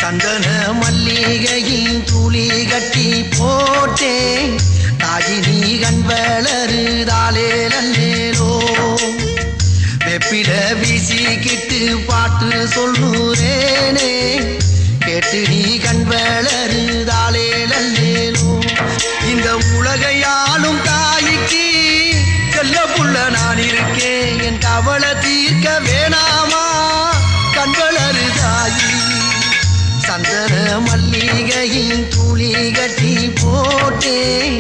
சந்தன மல்லிகையின் துளி கட்டி போட்டேன் தாயினி கண் வளருதாலே நல்லேலோ வெப்பில வீசிக்கிட்டு பாட்டு சொல்லுறேனே கேட்டு நீ கண் வளருதாலே நல்லேலோ இந்த உலகையாளும் தாய்க்கு செல்ல புள்ள நான் இருக்கேன் என் கவலை தீர்க்க வேணாமா கண் வளருதாயி சந்தன மல்லிகையின் துளி கட்டி போட்டேன்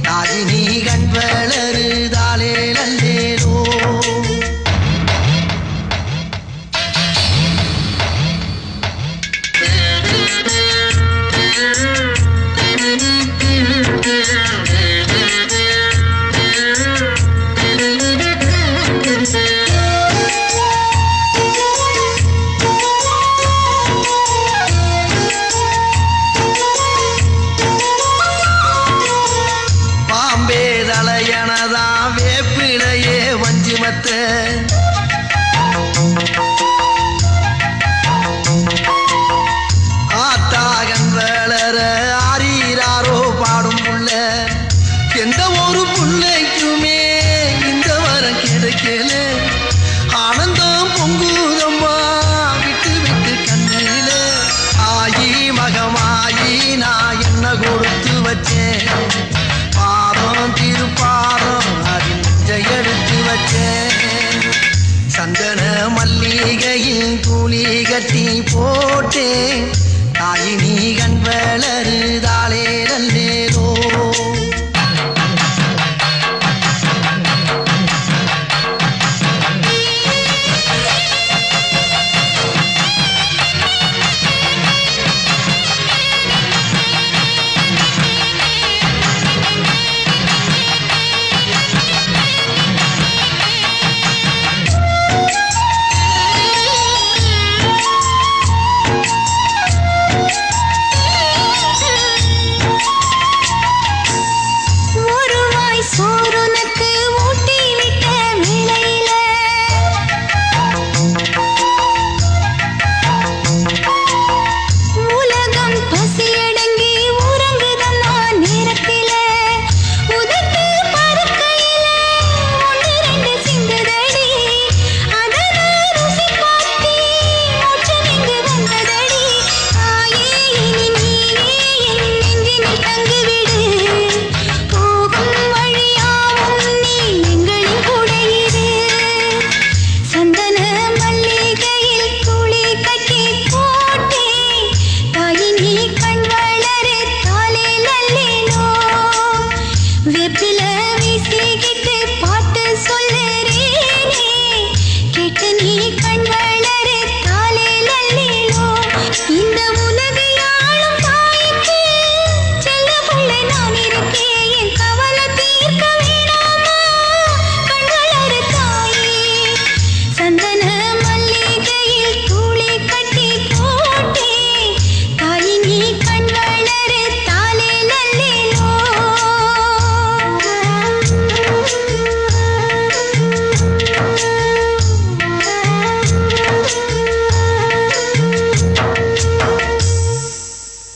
தாயினி கண் வளருதாலே நல்லேலோ வேப்பிலையே வஞ்சிமத்த ஆத்தாகன் வளர ஆரீராரோ பாடும் புள்ள எந்த ஒரு புள்ளைக்குமே இந்த வரம் கிடைக்கல ஆனந்தம் பொங்குதம்மா விட்டு விட்டு கண்ணில ஆயி மகமாயி நான் என்ன கொடுத்து வச்சேன் பாதம் திருப்பாதம் எடுத்து வச்சேன் சந்தன மல்லிகையின் துளி கட்டி போட்டேன் தாயினி கண் வளருதாலே நல்லே